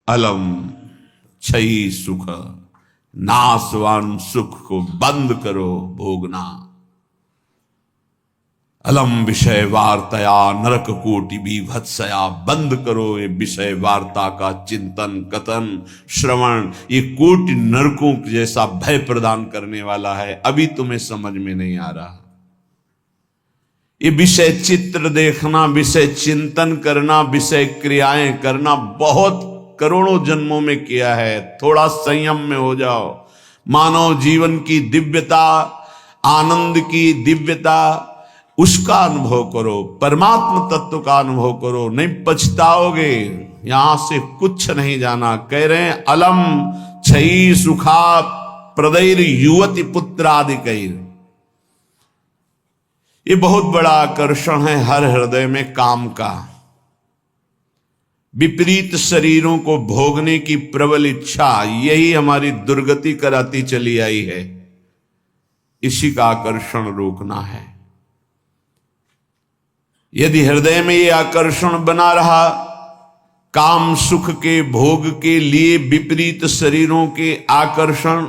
अलम क्षयी सुख, नाशवान सुख को बंद करो भोगना। अलम विषय वार्तया नरक कोटि बीभत्सया, बंद करो ये विषय वार्ता का चिंतन कथन श्रवण, ये कोटि नरकों जैसा भय प्रदान करने वाला है। अभी तुम्हें समझ में नहीं आ रहा। ये विषय चित्र देखना, विषय चिंतन करना, विषय क्रियाएं करना बहुत करोड़ों जन्मों में किया है। थोड़ा संयम में हो जाओ। मानव जीवन की दिव्यता, आनंद की दिव्यता, उसका अनुभव करो, परमात्म तत्व का अनुभव करो, नहीं पछताओगे। यहां से कुछ नहीं जाना। कह रहे हैं अलम क्षयी सुखा प्रदैर युवती पुत्रादिकैर। ये बहुत बड़ा आकर्षण है हर हृदय में काम का। विपरीत शरीरों को भोगने की प्रबल इच्छा, यही हमारी दुर्गति कराती चली आई है। इसी का आकर्षण रोकना है। यदि हृदय में ये आकर्षण बना रहा, काम सुख के भोग के लिए विपरीत शरीरों के आकर्षण,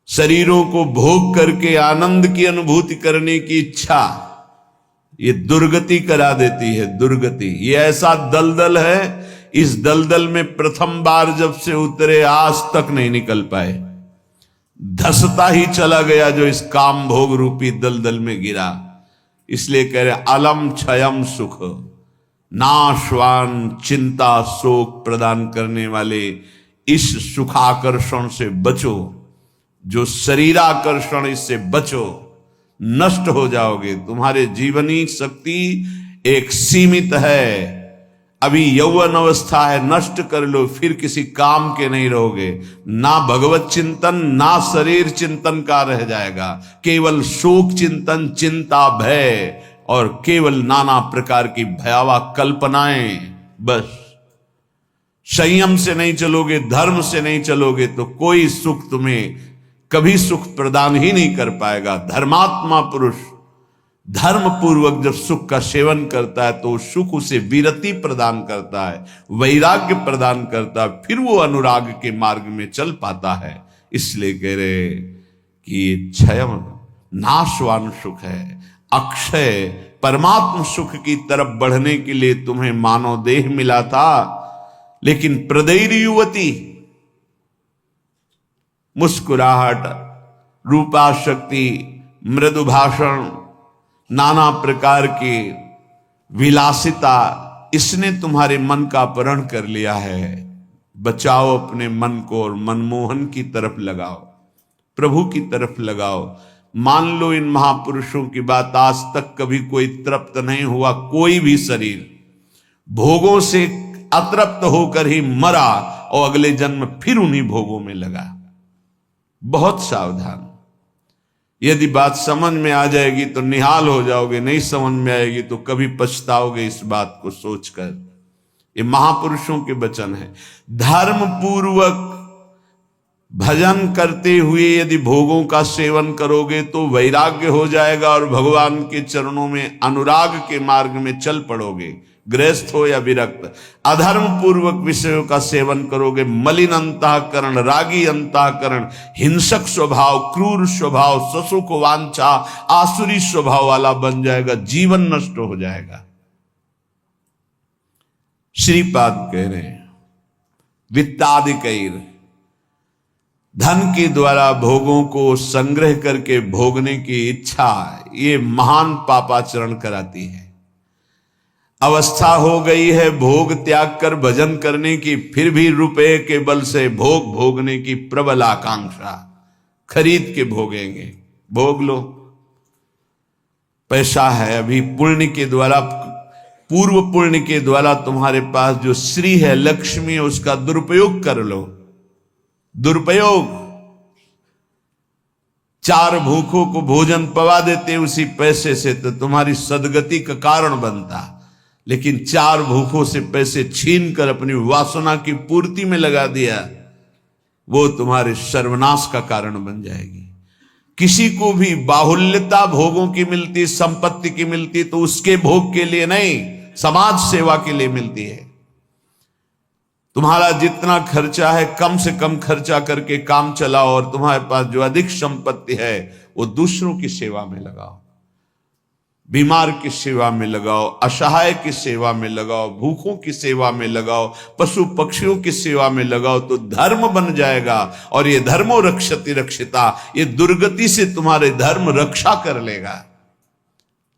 शरीरों को भोग करके आनंद की अनुभूति करने की इच्छा, ये दुर्गति करा देती है। दुर्गति ये ऐसा दलदल है, इस दलदल में प्रथम बार जब से उतरे आज तक नहीं निकल पाए। धसता ही चला गया जो इस काम भोग रूपी दलदल में गिरा। इसलिए कह रहे अलम क्षयम सुख, नाशवान चिंता शोक प्रदान करने वाले इस सुखाकर्षण से बचो। जो शरीराकर्षण, इससे बचो, नष्ट हो जाओगे। तुम्हारे जीवनी शक्ति एक सीमित है। अभी यौवन अवस्था है, नष्ट कर लो, फिर किसी काम के नहीं रहोगे। ना भगवत चिंतन, ना शरीर चिंतन का रह जाएगा। केवल शोक चिंतन, चिंता, भय और केवल नाना प्रकार की भयावह कल्पनाएं। बस संयम से नहीं चलोगे, धर्म से नहीं चलोगे तो कोई सुख तुम्हें कभी सुख प्रदान ही नहीं कर पाएगा। धर्मात्मा पुरुष धर्म पूर्वक जब सुख का सेवन करता है तो सुख उसे विरति प्रदान करता है, वैराग्य प्रदान करता है, फिर वो अनुराग के मार्ग में चल पाता है। इसलिए कह रहे कि ये क्षयम नाशवान सुख है, अक्षय परमात्म सुख की तरफ बढ़ने के लिए तुम्हें मानव देह मिला था। लेकिन प्रदैर युवती, मुस्कुराहट, रूपाशक्ति, मृदु भाषण, नाना प्रकार की विलासिता, इसने तुम्हारे मन का अपहरण कर लिया है। बचाओ अपने मन को और मनमोहन की तरफ लगाओ, प्रभु की तरफ लगाओ। मान लो इन महापुरुषों की बात, आज तक कभी कोई तृप्त नहीं हुआ। कोई भी शरीर भोगों से अतृप्त होकर ही मरा और अगले जन्म फिर उन्हीं भोगों में लगा। बहुत सावधान। यदि बात समझ में आ जाएगी तो निहाल हो जाओगे, नहीं समझ में आएगी तो कभी पछताओगे इस बात को सोचकर। ये महापुरुषों के वचन है। धर्म पूर्वक भजन करते हुए यदि भोगों का सेवन करोगे तो वैराग्य हो जाएगा और भगवान के चरणों में अनुराग के मार्ग में चल पड़ोगे, गृहस्थ हो या विरक्त। अधर्म पूर्वक विषयों का सेवन करोगे, मलिन अंतःकरण, रागी अंतःकरण, हिंसक स्वभाव, क्रूर स्वभाव, ससुख वांछा, आसुरी स्वभाव वाला बन जाएगा, जीवन नष्ट हो जाएगा। श्रीपाद कह रहे हैं वित्तादिकैर, धन के द्वारा भोगों को संग्रह करके भोगने की इच्छा, ये महान पापाचरण कराती है। अवस्था हो गई है भोग त्याग कर भजन करने की, फिर भी रुपए के बल से भोग भोगने की प्रबल आकांक्षा, खरीद के भोगेंगे। भोग लो, पैसा है अभी, पुण्य के द्वारा, पूर्व पुण्य के द्वारा तुम्हारे पास जो श्री है, लक्ष्मी है, उसका दुरुपयोग कर लो। दुरुपयोग, चार भूखों को भोजन पवा देते उसी पैसे से तो तुम्हारी सदगति का कारण बनता। लेकिन चार भूखों से पैसे छीन कर अपनी वासना की पूर्ति में लगा दिया, वो तुम्हारे सर्वनाश का कारण बन जाएगी। किसी को भी बाहुल्यता भोगों की मिलती, संपत्ति की मिलती तो उसके भोग के लिए नहीं, समाज सेवा के लिए मिलती है। तुम्हारा जितना खर्चा है कम से कम खर्चा करके काम चलाओ, और तुम्हारे पास जो अधिक संपत्ति है वो दूसरों की सेवा में लगाओ, बीमार की सेवा में लगाओ, असहाय की सेवा में लगाओ, भूखों की सेवा में लगाओ, पशु पक्षियों की सेवा में लगाओ, तो धर्म बन जाएगा। और ये धर्मो रक्षति रक्षिता, ये दुर्गति से तुम्हारे धर्म रक्षा कर लेगा।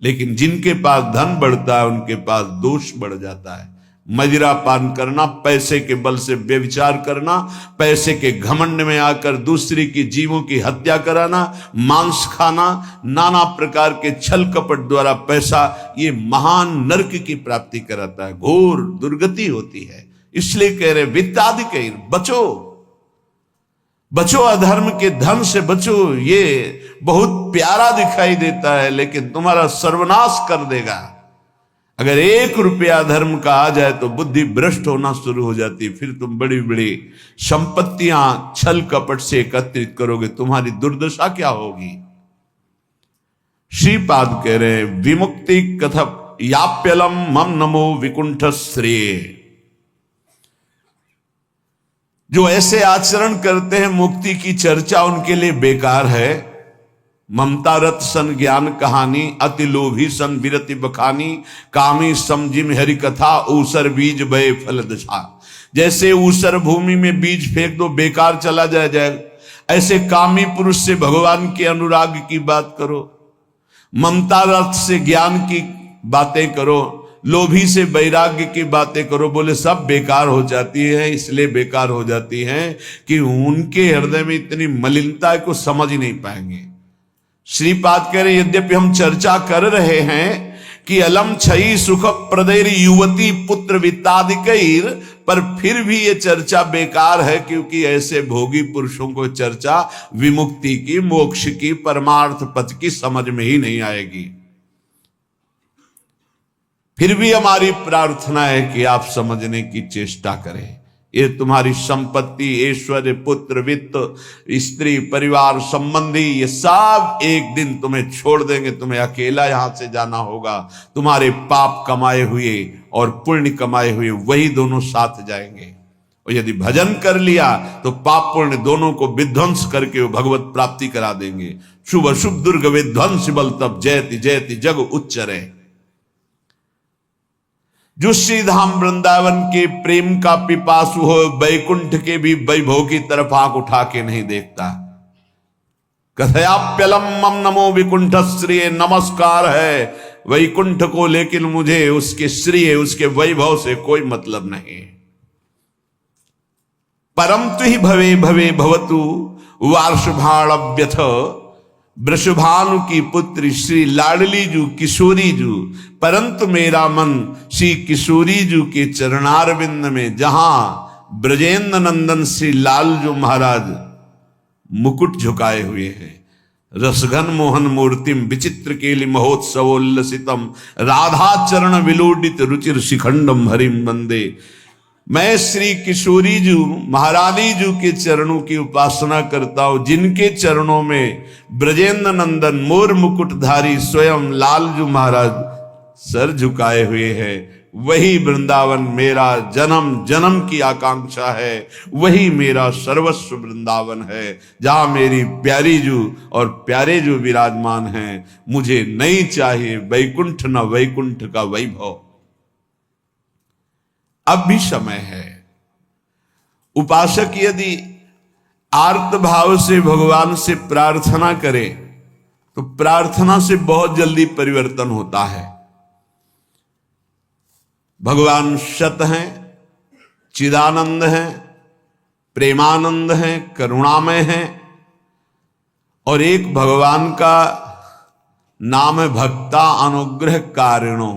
लेकिन जिनके पास धन बढ़ता है उनके पास दोष बढ़ जाता है। मदिरा पान करना, पैसे के बल से व्यभिचार करना, पैसे के घमंड में आकर दूसरी की जीवों की हत्या कराना, मांस खाना, नाना प्रकार के छल कपट द्वारा पैसा, ये महान नरक की प्राप्ति कराता है, घोर दुर्गति होती है। इसलिए कह रहे वित्तादि बचो, बचो, अधर्म के धन से बचो। ये बहुत प्यारा दिखाई देता है लेकिन तुम्हारा सर्वनाश कर देगा। अगर 1 रुपया धर्म का आ जाए तो बुद्धि भ्रष्ट होना शुरू हो जाती, फिर तुम बड़ी बड़ी संपत्तियां छल कपट से एकत्रित करोगे, तुम्हारी दुर्दशा क्या होगी। श्रीपाद कह रहे हैं विमुक्ति कथ याप्यलम मम नमो विकुंठ श्रेय। जो ऐसे आचरण करते हैं मुक्ति की चर्चा उनके लिए बेकार है। ममता रत सन ज्ञान कहानी, अति लोभी सन विरति बखानी, कामी समझिम हरि कथा, ऊसर बीज बय फल दशा। जैसे ऊसर भूमि में बीज फेंक दो बेकार चला जाए, ऐसे कामी पुरुष से भगवान के अनुराग की बात करो, ममता रथ से ज्ञान की बातें करो, लोभी से वैराग्य की बातें करो, बोले सब बेकार हो जाती है। इसलिए बेकार हो जाती है कि उनके हृदय में इतनी मलिनता है को समझ ही नहीं पाएंगे। श्रीपाद कह रहे यद्यपि हम चर्चा कर रहे हैं कि अलम छई सुख प्रदैर युवती पुत्र वित्तादिकैर, पर फिर भी ये चर्चा बेकार है, क्योंकि ऐसे भोगी पुरुषों को चर्चा विमुक्ति की, मोक्ष की, परमार्थ पथ की समझ में ही नहीं आएगी। फिर भी हमारी प्रार्थना है कि आप समझने की चेष्टा करें। ये तुम्हारी संपत्ति, ऐश्वर्य, पुत्र, वित्त, स्त्री, परिवार, संबंधी, ये सब एक दिन तुम्हें छोड़ देंगे। तुम्हें अकेला यहां से जाना होगा। तुम्हारे पाप कमाए हुए और पुण्य कमाए हुए वही दोनों साथ जाएंगे। और यदि भजन कर लिया तो पाप पुण्य दोनों को विध्वंस करके वो भगवत प्राप्ति करा देंगे। शुभ अशुभ दुर्ग विध्वंस बल तब जयति जयति जग उच्चरे। जो श्रीधाम वृंदावन के प्रेम का पिपासु हो, वैकुंठ के भी वैभव की तरफ आंख उठा के नहीं देखता। कथयाप्यलम मम नमो विकुंठ श्रेय, नमस्कार है वैकुंठ को, लेकिन मुझे उसके श्रेय, उसके वैभव से कोई मतलब नहीं। परम तु ही भवे भवे भवतु वार्षभाण्यथ, वृषभानु की पुत्री श्री लाडली जू किशोरी जू, परंतु मेरा मन श्री किशोरी जू के चरणारविंद में, जहां ब्रजेंद्र नंदन श्री लाल जो महाराज मुकुट झुकाए हुए हैं, रसघन मोहन मूर्तिम विचित्र केलि महोत्सवोल्लसितम, राधा चरण विलोडित रुचिर शिखंडम हरिम वंदे। मैं श्री किशोरी जू महारानी जू के चरणों की उपासना करता हूं, जिनके चरणों में ब्रजेंद्र नंदन मोर मुकुटधारी स्वयं लाल जू महाराज सर झुकाए हुए हैं। वही वृंदावन मेरा जन्म जन्म की आकांक्षा है, वही मेरा सर्वस्व वृंदावन है, जहां मेरी प्यारी जू और प्यारे जू विराजमान हैं। मुझे नहीं चाहिए वैकुंठ न वैकुंठ का वैभव। अब भी समय है। उपासक यदि आर्त भाव से भगवान से प्रार्थना करे तो प्रार्थना से बहुत जल्दी परिवर्तन होता है। भगवान सत हैं, चिदानंद हैं, प्रेमानंद हैं, करुणामय हैं, और एक भगवान का नाम है भक्ता अनुग्रह कारिणो।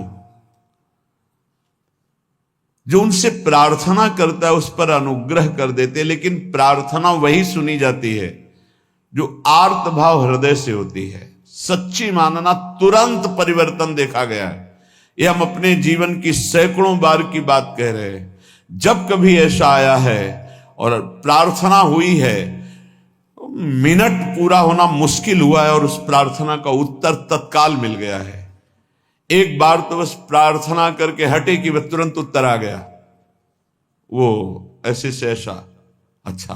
जो उनसे प्रार्थना करता है उस पर अनुग्रह कर देते, लेकिन प्रार्थना वही सुनी जाती है जो आर्त भाव हृदय से होती है। सच्ची मानना, तुरंत परिवर्तन देखा गया है। ये हम अपने जीवन की सैकड़ों बार की बात कह रहे हैं। जब कभी ऐसा आया है और प्रार्थना हुई है, मिनट पूरा होना मुश्किल हुआ है और उस प्रार्थना का उत्तर तत्काल मिल गया है। एक बार तो बस प्रार्थना करके हटे कि वह तुरंत उत्तर आ गया, वो ऐसे से ऐसा, अच्छा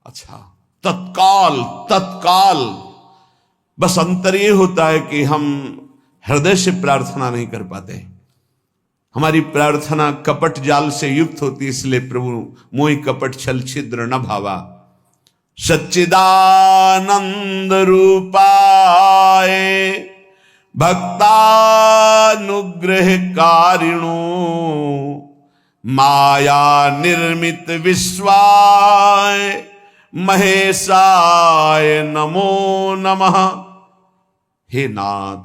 अच्छा, तत्काल तत्काल। बस अंतर ये होता है कि हम हृदय से प्रार्थना नहीं कर पाते, हमारी प्रार्थना कपट जाल से युक्त होती, इसलिए प्रभु मोहि कपट छल छिद्र न भावा। सच्चिदानंद रूपाय भक्तानुग्रह कारिणो माया निर्मित विश्वाय महेशाय नमो नमः। हे नाथ,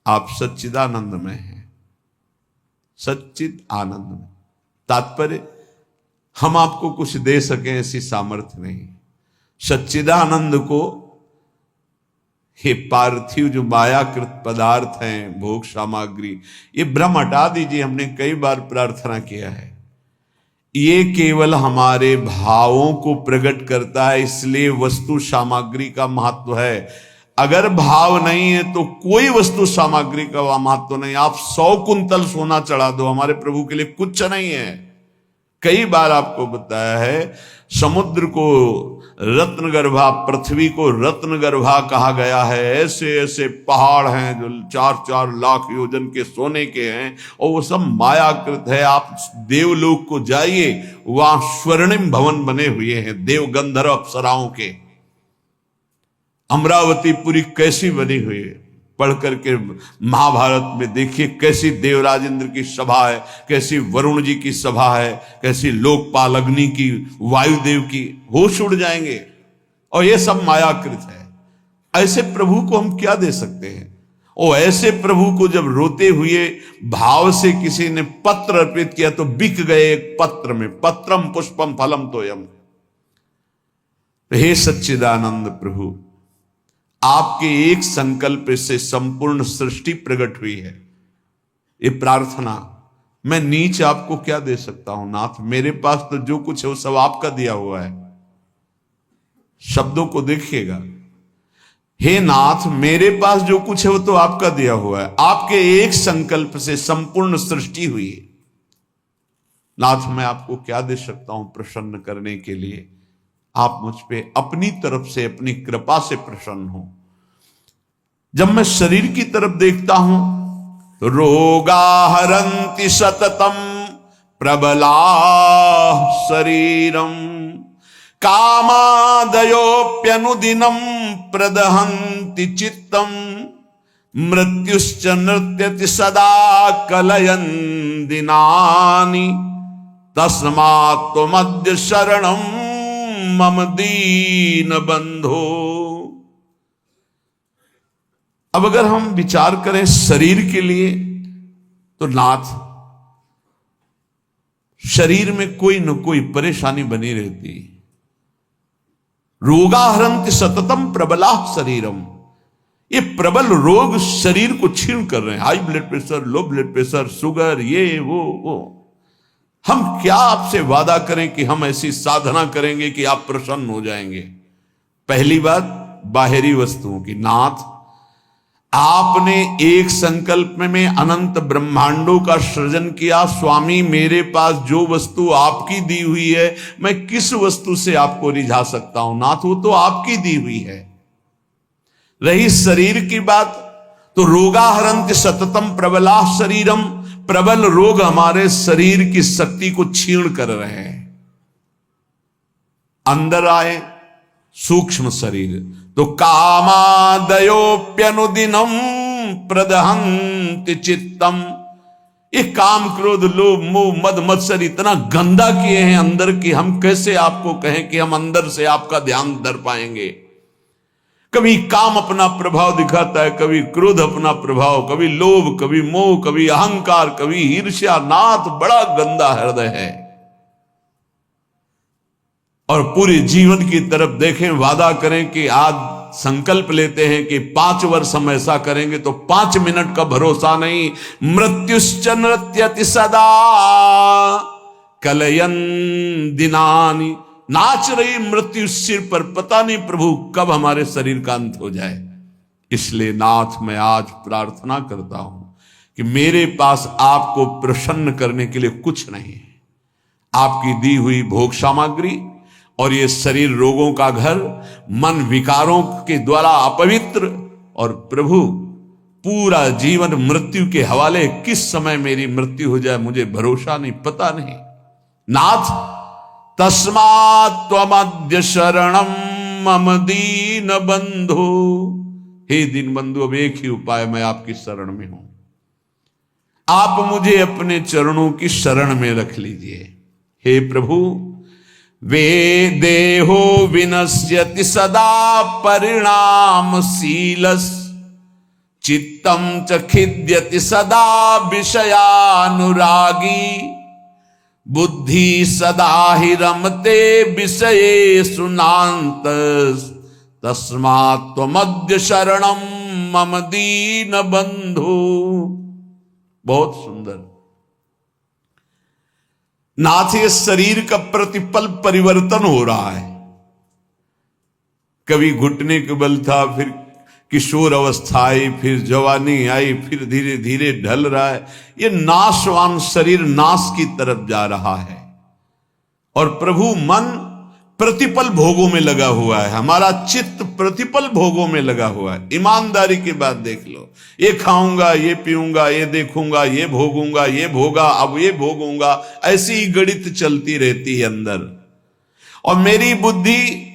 आप सच्चिदानंद में हैं, सच्चिद आनंद में। तात्पर्य, हम आपको कुछ दे सकें ऐसी सामर्थ्य नहीं। सच्चिदानंद को हे पार्थिव जो मायाकृत पदार्थ हैं, भोग सामग्री, ये भ्रम हटा दीजिए। हमने कई बार प्रार्थना किया है, ये केवल हमारे भावों को प्रकट करता है, इसलिए वस्तु सामग्री का महत्व है। अगर भाव नहीं है तो कोई वस्तु सामग्री का महत्व नहीं। आप 100 कुंतल सोना चढ़ा दो, हमारे प्रभु के लिए कुछ नहीं है। कई बार आपको बताया है, समुद्र को रत्नगर्भा, पृथ्वी को रत्नगर्भा कहा गया है। ऐसे ऐसे पहाड़ हैं जो 4-4 लाख योजन के सोने के हैं, और वो सब मायाकृत है। आप देवलोक को जाइए, वहां स्वर्णिम भवन बने हुए हैं देव गंधर्व अप्सराओं के। अमरावतीपुरी कैसी बनी हुई है, पढ़ करके महाभारत में देखिए कैसी देवराजेंद्र की सभा है, कैसी वरुण जी की सभा है, कैसी लोकपाल अग्नि की, वायुदेव की, होश उड़ जाएंगे। और ये सब मायाकृत है। ऐसे प्रभु को हम क्या दे सकते हैं? और ऐसे प्रभु को जब रोते हुए भाव से किसी ने पत्र अर्पित किया तो बिक गए एक पत्र में। पत्रम पुष्पम फलम तोयम। हे सच्चिदानंद प्रभु, आपके एक संकल्प से संपूर्ण सृष्टि प्रकट हुई है। ये प्रार्थना, मैं नीच आपको क्या दे सकता हूं नाथ? मेरे पास तो जो कुछ है वो सब आपका दिया हुआ है। शब्दों को देखिएगा, हे नाथ, मेरे पास जो कुछ है वो तो आपका दिया हुआ है। आपके एक संकल्प से संपूर्ण सृष्टि हुई है। नाथ, मैं आपको क्या दे सकता हूं प्रसन्न करने के लिए? आप मुझ पे अपनी तरफ से, अपनी कृपा से प्रसन्न हो। जब मैं शरीर की तरफ देखता हूं तो रोगा हरन्ति सततम प्रबला शरीरम कामादयोप्यनुदिनम प्रदहन्ति चित्तम मृत्युश्च नृत्यति सदा कलयन् दिनानि तस्मात् त्वमद्य शरणं मम दीन बंधो। अब अगर हम विचार करें शरीर के लिए तो नाथ, शरीर में कोई न कोई परेशानी बनी रहती। रोगाहरन्ति सततम प्रबला शरीरम, ये प्रबल रोग शरीर को छीन कर रहे हैं। High blood pressure, low blood pressure, sugar, ये वो। हम क्या आपसे वादा करें कि हम ऐसी साधना करेंगे कि आप प्रसन्न हो जाएंगे? पहली बात बाहरी वस्तुओं की। नाथ, आपने एक संकल्प में अनंत ब्रह्मांडों का सृजन किया। स्वामी, मेरे पास जो वस्तु आपकी दी हुई है, मैं किस वस्तु से आपको रिझा सकता हूं? नाथ, वो तो आपकी दी हुई है। रही शरीर की बात, तो रोगाहरन्ति सततम प्रबला शरीरम, प्रबल रोग हमारे शरीर की शक्ति को छीण कर रहे हैं। अंदर आए सूक्ष्म शरीर, तो कामादयोप्यनुदिनम प्रदहन्ति चित्तम, ये काम क्रोध लोभ मोह मद मत्सर इतना गंदा किए हैं अंदर की, हम कैसे आपको कहें कि हम अंदर से आपका ध्यान धर पाएंगे? कभी काम अपना प्रभाव दिखाता है, कभी क्रोध अपना प्रभाव, कभी लोभ, कभी मोह, कभी अहंकार, कभी ईर्ष्या। नाथ, बड़ा गंदा हृदय है। और पूरे जीवन की तरफ देखें, वादा करें कि आज संकल्प लेते हैं कि 5 वर्ष हम ऐसा करेंगे, तो 5 मिनट का भरोसा नहीं। मृत्युश्च नृत्यति सदा कलयन् दिनानि, नाच रही मृत्यु सिर पर, पता नहीं प्रभु कब हमारे शरीर का अंत हो जाए। इसलिए नाथ, मैं आज प्रार्थना करता हूं कि मेरे पास आपको प्रसन्न करने के लिए कुछ नहीं है। आपकी दी हुई भोग सामग्री और ये शरीर रोगों का घर, मन विकारों के द्वारा अपवित्र, और प्रभु पूरा जीवन मृत्यु के हवाले, किस समय मेरी मृत्यु हो जाए मुझे भरोसा नहीं, पता नहीं। नाथ तस्मात् त्वमद्य शरणम मम दीन बंधु। हे दीन बंधु, अब एक ही उपाय, मैं आपकी शरण में हूं, आप मुझे अपने चरणों की शरण में रख लीजिए। हे प्रभु, वे देहो विनश्यति सदा परिणामशीलस्, चित्तम च खिद्यति सदा विषयानुरागी, बुद्धि सदा हि रमते विषयेषु नान्तस्, तस्मात् त्वमद्य शरणम मम दीन बंधु। बहुत सुंदर। नाथ, ये शरीर का प्रतिपल परिवर्तन हो रहा है। कभी घुटने के बल था, फिर किशोर अवस्था आई, फिर जवानी आई, फिर धीरे धीरे ढल रहा है। ये नाशवान शरीर नाश की तरफ जा रहा है और प्रभु मन प्रतिपल भोगों में लगा हुआ है, हमारा चित्त प्रतिपल भोगों में लगा हुआ है। ईमानदारी की बात देख लो, ये खाऊंगा, ये पीऊंगा, ये देखूंगा, ये भोगूंगा, ये भोगा, अब ये भोगूंगा, ऐसी ही गणित चलती रहती है अंदर। और मेरी बुद्धि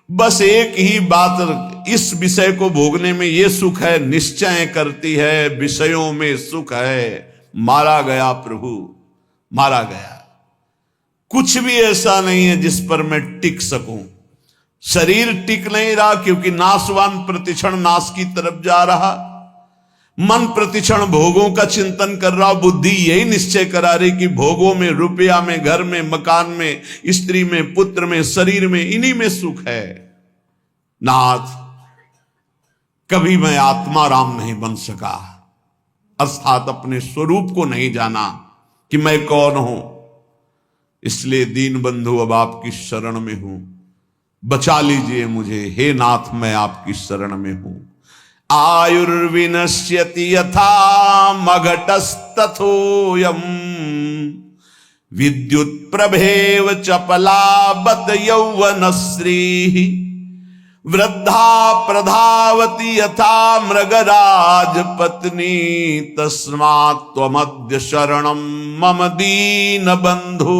बस एक ही बात, इस विषय को भोगने में ये सुख है निश्चय करती है, विषयों में सुख है। मारा गया प्रभु, मारा गया। कुछ भी ऐसा नहीं है जिस पर मैं टिक सकूं। शरीर टिक नहीं रहा क्योंकि नाशवान प्रतिक्षण नाश की तरफ जा रहा। मन प्रतिक्षण भोगों का चिंतन कर रहा। बुद्धि यही निश्चय करा रही कि भोगों में, रुपया में, घर में, मकान में, स्त्री में, पुत्र में, शरीर में, इन्हीं में सुख है। नाथ, कभी मैं आत्मा राम नहीं बन सका, अर्थात अपने स्वरूप को नहीं जाना कि मैं कौन हूं। इसलिए दीन बंधु, अब आपकी शरण में हूं, बचा लीजिए मुझे। हे नाथ, मैं आपकी शरण में हूं। आयुर्विनश्यति यथा मघटस्तथोयम्, विद्युत प्रभेव चपलाबत यौवनश्री, वृद्धा प्रधावति यथा मृगराज पत्नी, तस्मात् त्वमद्य शरणम मम दीन बंधु।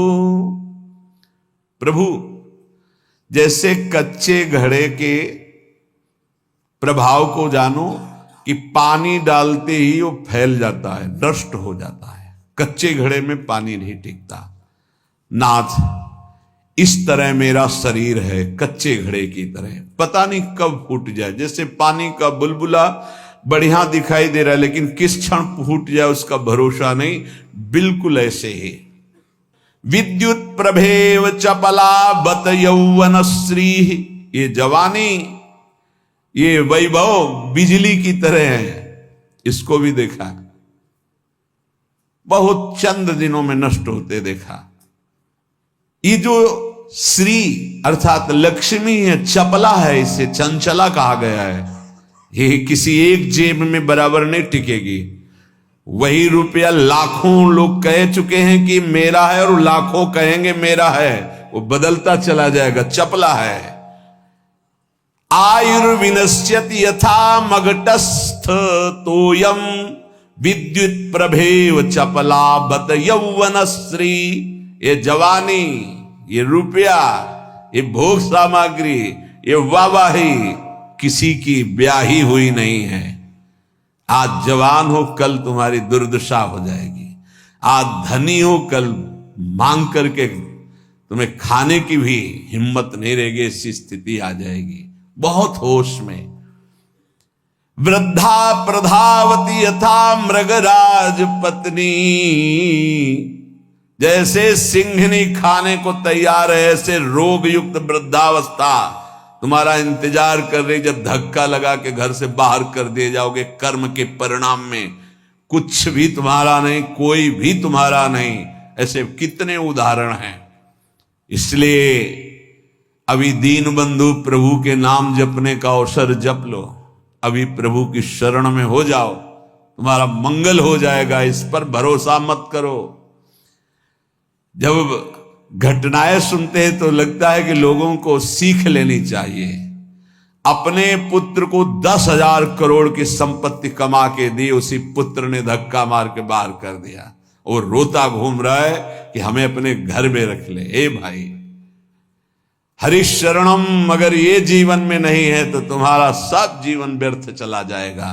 प्रभु, जैसे कच्चे घड़े के प्रभाव को जानो कि पानी डालते ही वो फैल जाता है, नष्ट हो जाता है। कच्चे घड़े में पानी नहीं टिकता। नाथ, इस तरह मेरा शरीर है, कच्चे घड़े की तरह, पता नहीं कब फूट जाए। जैसे पानी का बुलबुला बढ़िया दिखाई दे रहा है लेकिन किस क्षण फूट जाए उसका भरोसा नहीं, बिल्कुल ऐसे ही। विद्युत प्रभेव चपला बत यौवनश्री, ये जवानी, ये वैभव बिजली की तरह है। इसको भी देखा, बहुत चंद दिनों में नष्ट होते देखा। ये जो श्री अर्थात लक्ष्मी है, चपला है, इसे चंचला कहा गया है। ये किसी एक जेब में बराबर नहीं टिकेगी। वही रुपया लाखों लोग कह चुके हैं कि मेरा है और लाखों कहेंगे मेरा है, वो बदलता चला जाएगा, चपला है। आयुर्विनश्यति यथा मघटस्थ तोयम, विद्युत प्रभेव चपला बत यौवनश्री। ये जवानी, ये रुपया, ये भोग सामग्री, ये वाहवाही किसी की ब्याही हुई नहीं है। आज जवान हो, कल तुम्हारी दुर्दशा हो जाएगी। आज धनी हो, कल मांग करके तुम्हें खाने की भी हिम्मत नहीं रहेगी, ऐसी स्थिति आ जाएगी। बहुत होश में। वृद्धा प्रधावती यथा मृगराज पत्नी, जैसे सिंहनी खाने को तैयार है, ऐसे रोग युक्त वृद्धावस्था तुम्हारा इंतजार कर रही। जब धक्का लगा के घर से बाहर कर दिए जाओगे, कर्म के परिणाम में कुछ भी तुम्हारा नहीं, कोई भी तुम्हारा नहीं। ऐसे कितने उदाहरण हैं। इसलिए अभी दीन बंधु, प्रभु के नाम जपने का अवसर जप लो। अभी प्रभु की शरण में हो जाओ, तुम्हारा मंगल हो जाएगा। इस पर भरोसा मत करो। जब घटनाएं सुनते हैं तो लगता है कि लोगों को सीख लेनी चाहिए। अपने पुत्र को 10,000 करोड़ की संपत्ति कमा के दी, उसी पुत्र ने धक्का मार के बाहर कर दिया और रोता घूम रहा है कि हमें अपने घर में रख ले। ए भाई, हरिशरणम अगर ये जीवन में नहीं है तो तुम्हारा सब जीवन व्यर्थ चला जाएगा।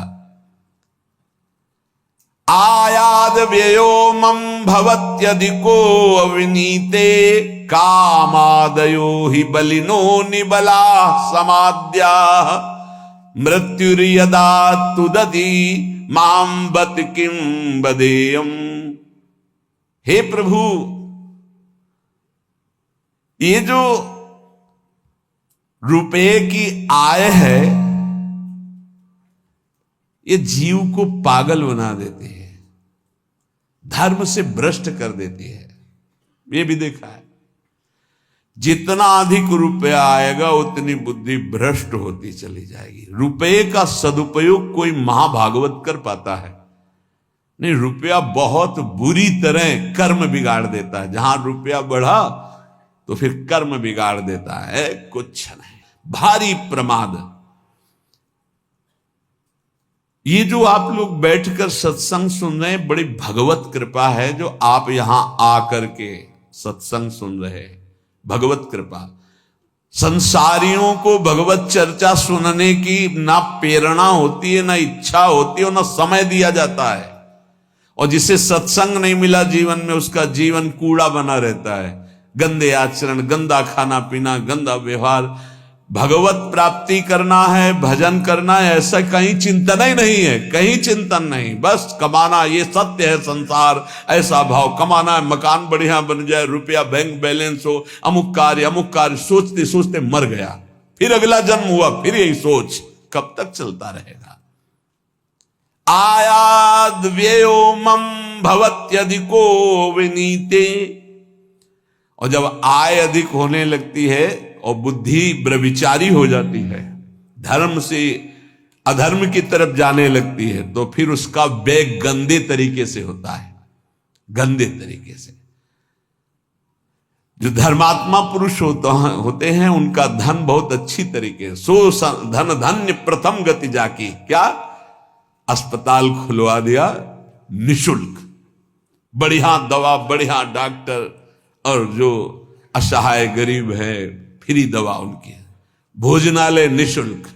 आयाद व्ययो मम भवत्यधिको अविनीते कामादयो हि बलिनो निबला समाद्या मृत्युर्यदा तुदति मां बत किं बदेयम। हे प्रभु, ये जो रुपये की आय है ये जीव को पागल बना देती है, धर्म से भ्रष्ट कर देती है। ये भी देखा है, जितना अधिक रुपया आएगा उतनी बुद्धि भ्रष्ट होती चली जाएगी। रुपये का सदुपयोग कोई महाभागवत कर पाता है नहीं। रुपया बहुत बुरी तरह कर्म बिगाड़ देता है। जहां रुपया बढ़ा तो फिर कर्म बिगाड़ देता है, कुछ नहीं, भारी प्रमाद। ये जो आप लोग बैठकर सत्संग सुन रहे हैं, बड़ी भगवत कृपा है जो आप यहां आकर के सत्संग सुन रहे हैं, भगवत कृपा। संसारियों को भगवत चर्चा सुनने की ना प्रेरणा होती है, ना इच्छा होती है, ना समय दिया जाता है। और जिसे सत्संग नहीं मिला जीवन में, उसका जीवन कूड़ा बना रहता है। गंदे आचरण, गंदा खाना पीना, गंदा व्यवहार। भगवत प्राप्ति करना है, भजन करना है, ऐसा कहीं चिंतन ही नहीं है, कहीं चिंतन नहीं। बस कमाना, ये सत्य है संसार, ऐसा भाव। कमाना है, मकान बढ़िया बन जाए, रुपया बैंक बैलेंस हो, अमुक कार्य सोचते सोचते मर गया, फिर अगला जन्म हुआ, फिर यही सोच, कब तक चलता रहेगा। आयाद व्ययो मम भवत्यधिको विनीते। और जब आय अधिक होने लगती है और बुद्धि ब्रविचारी हो जाती है, धर्म से अधर्म की तरफ जाने लगती है, तो फिर उसका व्यय गंदे तरीके से होता है, गंदे तरीके से। जो धर्मात्मा पुरुष होते हैं उनका धन बहुत अच्छी तरीके से, सो धन धन्य प्रथम गति जाकी। क्या? अस्पताल खुलवा दिया निशुल्क, बढ़िया दवा, बढ़िया डॉक्टर, और जो असहाय गरीब है फ्री दवा उनकी, भोजनालय निशुल्क,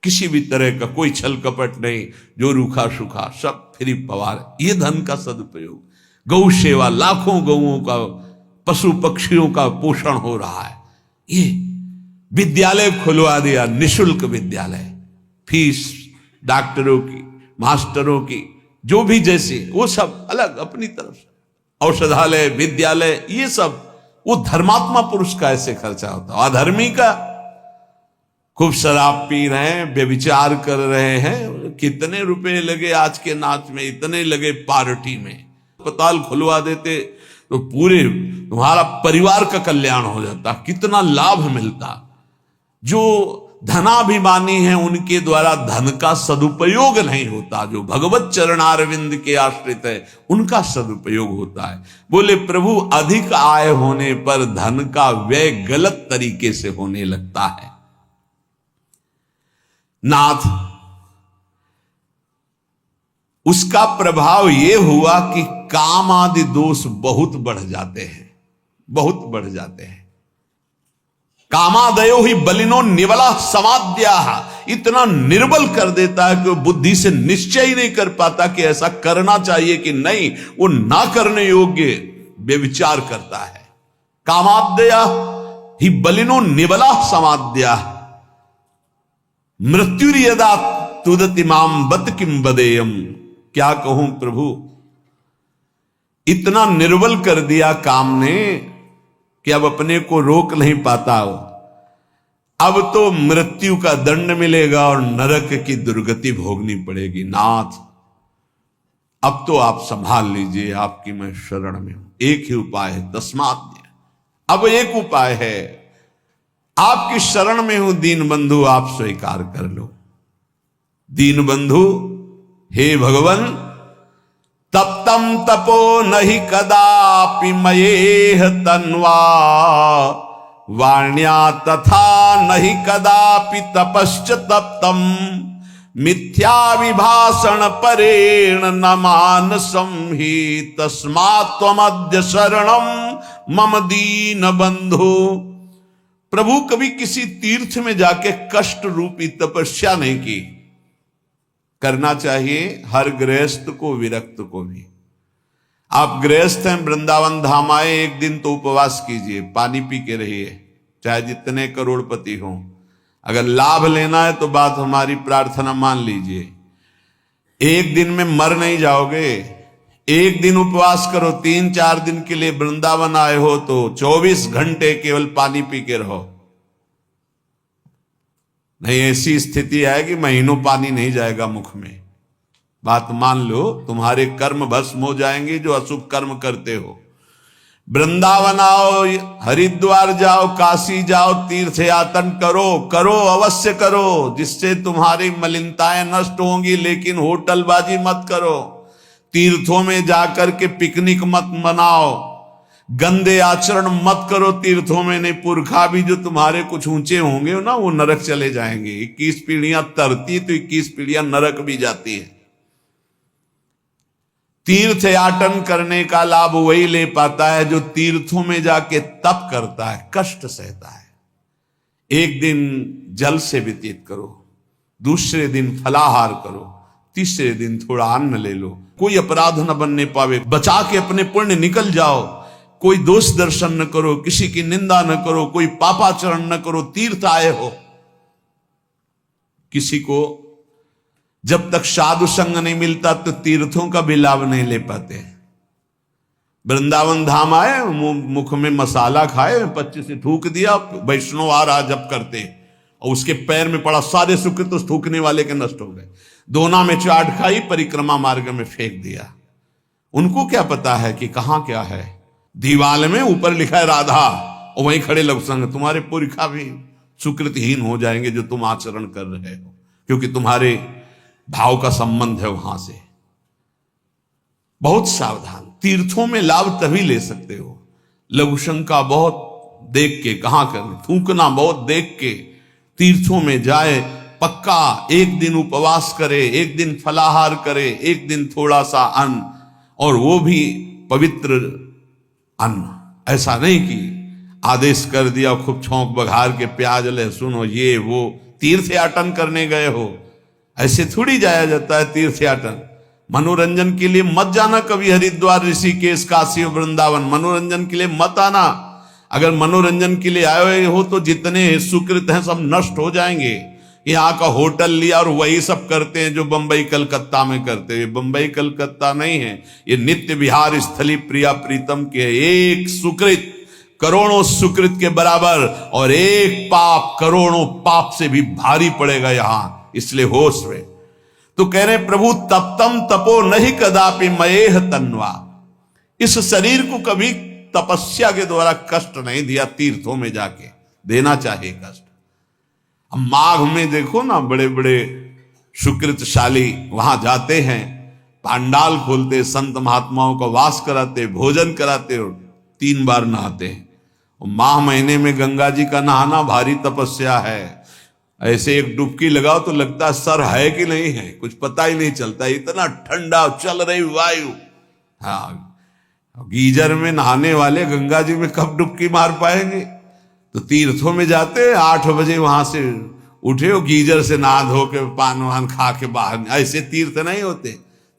किसी भी तरह का कोई छल कपट नहीं, जो रूखा सूखा सब फ्री पवार। ये धन का सदुपयोग। गौ सेवा, लाखों गौओं का, पशु पक्षियों का पोषण हो रहा है। ये विद्यालय खुलवा दिया, निशुल्क विद्यालय, फीस डॉक्टरों की, मास्टरों की, जो भी जैसे, वो सब अलग अपनी तरफ से। औषधालय, विद्यालय, ये सब वो धर्मात्मा पुरुष का ऐसे खर्चा होता है। अधर्मी का खूब शराब पी रहे हैं, व्यभिचार कर रहे हैं, कितने रुपए लगे आज के नाच में, इतने लगे पार्टी में। अस्पताल खुलवा देते तो पूरे तुम्हारा परिवार का कल्याण हो जाता, कितना लाभ मिलता। जो धनाभिमानी हैं उनके द्वारा धन का सदुपयोग नहीं होता, जो भगवत चरणारविंद के आश्रित है उनका सदुपयोग होता है। बोले प्रभु, अधिक आय होने पर धन का व्यय गलत तरीके से होने लगता है। नाथ, उसका प्रभाव यह हुआ कि काम आदि दोष बहुत बढ़ जाते हैं, बहुत बढ़ जाते हैं। कामादयो ही बलिनो निबला समाद्या, इतना निर्बल कर देता है कि वो बुद्धि से निश्चय ही नहीं कर पाता कि ऐसा करना चाहिए कि नहीं, वो ना करने योग्य व्यभिचार करता है। कामाद्या ही बलिनो निबला समाद्या मृत्युर्यदा तुदति माम बत किम बदेयम। क्या कहूं प्रभु, इतना निर्बल कर दिया काम ने कि अब अपने को रोक नहीं पाता हो। अब तो मृत्यु का दंड मिलेगा और नरक की दुर्गति भोगनी पड़ेगी। नाथ, अब तो आप संभाल लीजिए, आपकी मैं शरण में हूं। एक ही उपाय है, तस्मात्। अब एक उपाय है, आपकी शरण में हूं दीन बंधु, आप स्वीकार कर लो। दीन बंधु, हे भगवान, तप्तं तपो नहि कदापि मयेह तन्वा, वाण्या तथा नहि कदापि तपश्च तप्तम्, मिथ्या विभाषण परेण न मानसं हि, तस्मात् त्वमद्य शरणं मम दीन बंधु। प्रभु कभी किसी तीर्थ में जाके कष्ट रूपी तपस्या नहीं की। करना चाहिए हर गृहस्थ को, विरक्त को भी। आप गृहस्थ हैं, वृंदावन धाम आए, एक दिन तो उपवास कीजिए, पानी पी के रहिए, चाहे जितने करोड़पति हों। अगर लाभ लेना है तो बात हमारी प्रार्थना मान लीजिए। एक दिन में मर नहीं जाओगे। एक दिन उपवास करो, 3-4 दिन के लिए वृंदावन आए हो तो 24 घंटे केवल पानी पी के रहो। नहीं ऐसी स्थिति आएगी महीनों पानी नहीं जाएगा मुख में। बात मान लो, तुम्हारे कर्म भस्म हो जाएंगे जो अशुभ कर्म करते हो। वृंदावन आओ, हरिद्वार जाओ, काशी जाओ, तीर्थ यातन करो, करो अवश्य करो, जिससे तुम्हारी मलिनताएं नष्ट होंगी। लेकिन होटलबाजी मत करो, तीर्थों में जाकर के पिकनिक मत मनाओ, गंदे आचरण मत करो तीर्थों में। नहीं, पुरखा भी जो तुम्हारे कुछ ऊंचे होंगे ना, वो नरक चले जाएंगे। 21 पीढ़ियां तरती तो 21 पीढ़ियां नरक भी जाती है। तीर्थ याटन करने का लाभ वही ले पाता है जो तीर्थों में जाके तप करता है, कष्ट सहता है। एक दिन जल से व्यतीत करो, दूसरे दिन फलाहार करो, तीसरे दिन थोड़ा अन्न ले लो। कोई अपराध न बनने पावे, बचा के अपने पुण्य निकल जाओ। कोई दोष दर्शन न करो, किसी की निंदा न करो, कोई पापाचरण न करो। तीर्थ आए हो, किसी को जब तक साधु संग नहीं मिलता तो तीर्थों का भी लाभ नहीं ले पाते। वृंदावन धाम आए, मुख में मसाला खाए, 25 से थूक दिया, वैष्णव आ रहा जब करते, और उसके पैर में पड़ा, सारे सुकृत उस थूकने वाले के नष्ट हो गए। दोना में चाट खाई, परिक्रमा मार्ग में फेंक दिया। उनको क्या पता है कि कहां क्या है। दीवाल में ऊपर लिखा है राधा, और वहीं खड़े लग संग। तुम्हारे पुरखा भी सुकृतहीन हो जाएंगे जो तुम आचरण कर रहे हो, क्योंकि तुम्हारे भाव का संबंध है वहां से। बहुत सावधान। तीर्थों में लाभ तभी ले सकते हो, लघुशंका बहुत देख के, कहां करना, थूकना बहुत देख के। तीर्थों में जाए, पक्का एक दिन उपवास करे, एक दिन फलाहार करे, एक दिन थोड़ा सा अन्न, और वो भी पवित्र अन्न। ऐसा नहीं कि आदेश कर दिया खूब छौंक बघार के, प्याज लहसुन हो, ये वो। तीर्थ याटन करने गए हो, ऐसे थोड़ी जाया जाता है तीर्थ याटन। मनोरंजन के लिए मत जाना कभी हरिद्वार, ऋषिकेश, काशी, वृंदावन। मनोरंजन के लिए मत आना। अगर मनोरंजन के लिए आए हो तो जितने सुकृत हैं सब नष्ट हो जाएंगे। यहाँ का होटल लिया और वही सब करते हैं जो बंबई कलकत्ता में करते हैं। बंबई कलकत्ता नहीं है, ये नित्य विहार स्थली प्रिया प्रीतम के। एक सुकृत करोड़ों सुकृत के बराबर, और एक पाप करोड़ों पाप से भी भारी पड़ेगा यहां। इसलिए होश में तो कह रहे प्रभु, तप्तम तपो नहीं कदापि मयेह तन्वा। इस शरीर को कभी तपस्या के द्वारा कष्ट नहीं दिया, तीर्थों में जाके देना चाहिए कष्ट। अब माघ में देखो ना, बड़े बड़े सुकृतशाली वहां जाते हैं, पांडाल खोलते, संत महात्माओं का वास कराते, भोजन कराते, और 3 बार नहाते हैं। और माह महीने में गंगा जी का नहाना भारी तपस्या है। ऐसे एक डुबकी लगाओ तो लगता है सर है कि नहीं है, कुछ पता ही नहीं चलता, इतना ठंडा चल रही वायु। हाँ, गीजर में नहाने वाले गंगा जी में कब डुबकी मार पाएंगे। तो तीर्थों में जाते 8 बजे वहां से उठे हो, गीजर से नहा धो के पान वान खा के बाहर। ऐसे तीर्थ नहीं होते।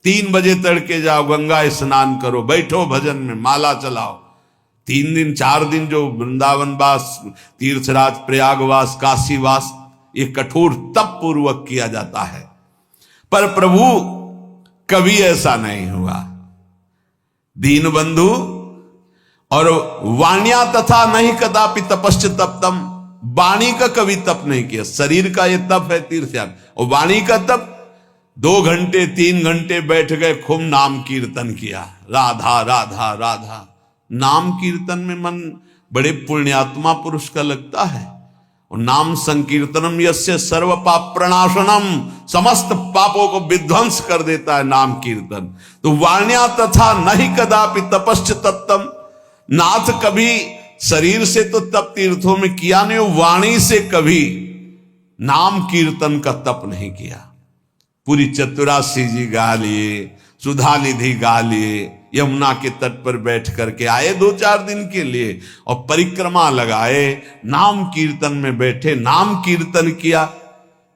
3 बजे तड़के जाओ, गंगा स्नान करो, बैठो भजन में, माला चलाओ। 3 दिन 4 दिन जो वृंदावन वास, तीर्थराज, प्रयागवास, काशीवास, ये कठोर तप पूर्वक किया जाता है। पर प्रभु कभी ऐसा नहीं हुआ। दीन बंधु, और वाण्या तथा नहीं कदापि तपश्च तप्तम। वाणी का कभी तप नहीं किया। शरीर का ये तप है तीर्थयाग, और वाणी का तप 2 घंटे 3 घंटे बैठ गए, खूब नाम कीर्तन किया, राधा राधा राधा। नाम कीर्तन में मन बड़े पुण्यात्मा पुरुष का लगता है। और नाम संकीर्तनम यस्य सर्व पाप प्रणाशनम, समस्त पापों को विध्वंस कर देता है नाम कीर्तन। तो वाण्या तथा नहीं कदापि तपश्च तत्तम, नाथ कभी शरीर से तो तप तीर्थों में किया नहीं, वाणी से कभी नाम कीर्तन का तप नहीं किया। पूरी चतुरासी जी गा लिए, सुधा निधि गा लिए, यमुना के तट पर बैठ करके आए 2-4 दिन के लिए और परिक्रमा लगाए, नाम कीर्तन में बैठे, नाम कीर्तन किया,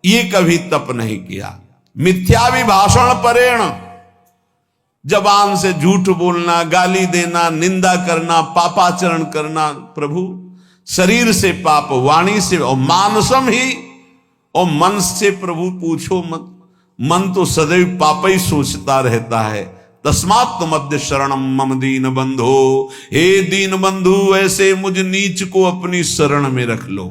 ये कभी तप नहीं किया। मिथ्याभिभाषण परेण, जबान से झूठ बोलना, गाली देना, निंदा करना, पापाचरण करना, प्रभु शरीर से पाप, वाणी से, और मानसम ही, और मन से प्रभु पूछो मत, मन तो सदैव पाप ही सोचता रहता है। तस्मात् तुमद्य शरणम मम दीन बंधो, हे दीन बंधु ऐसे मुझ नीच को अपनी शरण में रख लो।